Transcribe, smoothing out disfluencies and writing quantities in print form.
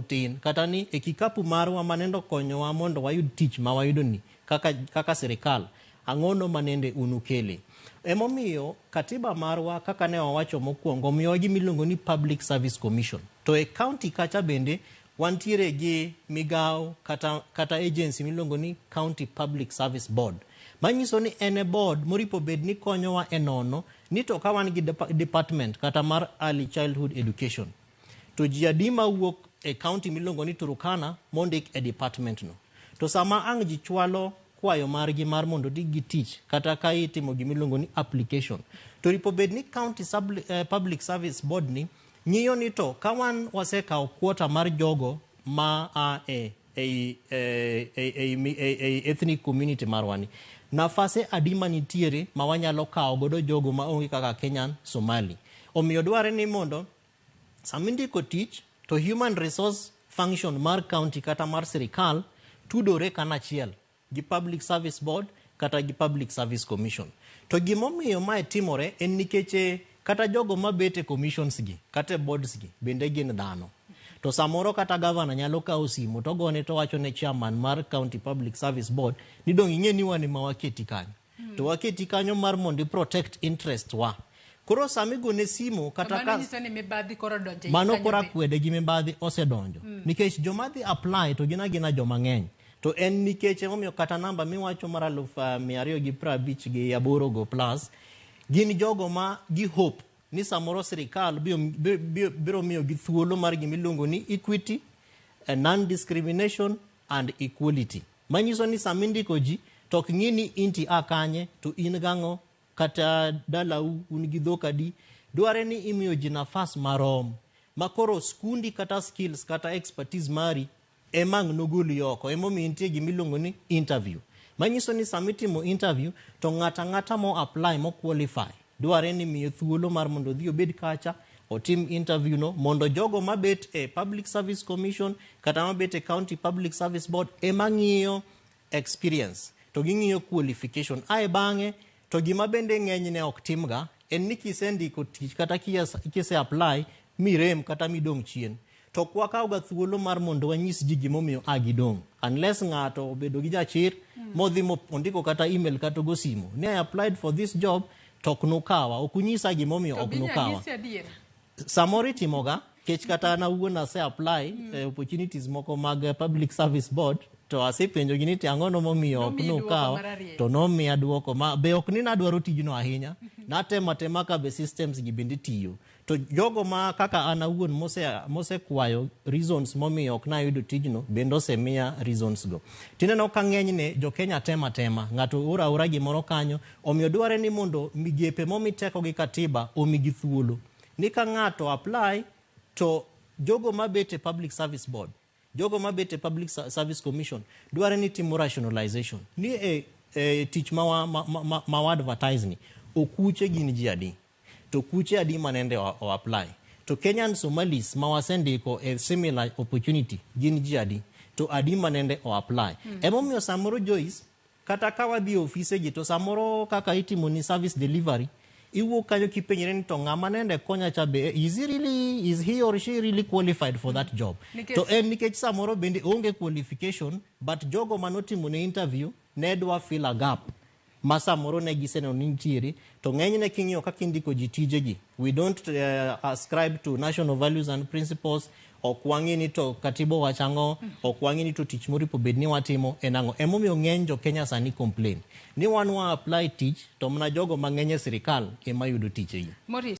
otin kata ni e kikapu marwa manendo konyowa mondo wayud tich ma wayudo ni kaka sirikal ang'ono manende unukele. Emomiyo katiba marwa kaka ne wawacho mokwongo miyo gimiluongo ni Public Service Commission. To e county kacha bende wantiere gi migao kata agency miluongo ni County Public Service Board. Manyiso ni ene board moripo bed ni konyowa enono ni to ka wan gi department kata mar early childhood education. To ji adima wuok e county miluongo ni Turkana mondik e department no. To sama ang' ji chwalo kwayo margi mar mondo digi tich kata ka itimo gimiluongo ni application. To ripo bed ni County Public Service Board ni ng'iyo ni to ka wan wasekawo quota mar jogo ma ethnic community marwani. Nafase adima nitiere ma wanyalo kawo godo jogo ma onge kaka Kenyan Somali. Omiyo dware ni mondo samindiko tich to human resource function mar county kata mar sirikal tudore kanachiel gi Public Service Board kata gi Public Service Commission. To gimomiyo mae timore en nikeche kata jogo mabete commissions gi kata boards gi bende gin dhano. To samoro kata governor nyalo kawo simu to gone to wacho ne chairman mar County Public Service Board ni dong ing'e ni wan ma waketi kanyo. To waketi kanyo mar mondo protect interest wa. Koro samigo ne simu kata ka mano kora kwede gi mibadhi osedonjo. Nikech joma dhi apply to gina joma ng'eny. To en nikeche momiyo kata namba miwacho mar 250 gi 8 go plus gin jogo ma gi hope ni samoro sirikal biro miyo gi thuolo mar gimiluongo ni equity, non-discrimination and equality. Manyiso ni samindiko ji tok ng'ini inti akanye to in gang'o kata dalau un gi dhokadi dware ni imiyo ji nafas marom makoro skundi kata skills kata expertise mari emang noguli yoko emomiyo nitie gimiluongo ni interview. Manyiso ni samitimo interview to ng'ata mo apply mo qualify dware ni miyo thuolo mar mondo dhi obed kacha otim interview no mondo jogo mabet e Public Service Commission kata mabet e County Public Service Board emang'iyo experience to ging'iyo qualification ae bang'e to gima bende ng'eny ne ok timga en ni kisendiko tich kata kise apply mirem kata midong chien to kwa kawga thuolo mar mondo wanyis ji gimomiyo agidong unless ng'ato obedo gi jachir modhi ondiko kata email kata go simo ne I applied for this job tok nukawa okunyisa gimomiyo ok nukawa samori timoga kech kata na wuona se apply opportunities moko mag Public Service Board to asepenjo gini ti ang'ono momiyo ok nukawa to nomiya duoko ma be ok ni nadwaro tijno ahinya natema ka be systems gi bende tiyo to jogo ma kaka ana wuon mose kwayo reasons momiyo ok nayudo tijno bende osemiya reasons go. Tineno ka ng'enyne jo Kenya tema ng'ato ora gimoro kanyo omiyo dware ni mondo migepe momiteko gi katiba omigi thuolo ni ka ng'ato apply to jogo mabete Public Service Board jogo mabete Public Service Commission dware ni timo rationalization ni tich ma advertise ni okuche gin ji adi to kuche adi manende o apply to Kenyan Somalis mawasendiko a similar opportunity gin ji adi to adi manende o apply. Emomiyo samoro Joyce kata ka wadhi ofise gi to samoro kaka itimo ni service delivery iwuok kanyo kipenjre ni to ng'ama nende konya cha be is he or she really qualified for that job to en nikech samoro bende onge qualification but jogo manotimo ne interview ne dwa fill a gap masa moro ne giseno nintiere to ng'enyne king'iyo kaka indiko ji tije gi we don't ascribe to national values and principles okwang'i ni to katibo wachang'o okwang'i ni to tich moripo bed ni watimo enang'o emomiyo ng'eny jo Kenya sani complain ni wan wa apply tich to mna jogo mang'eny sirikal ema yudo tije gi.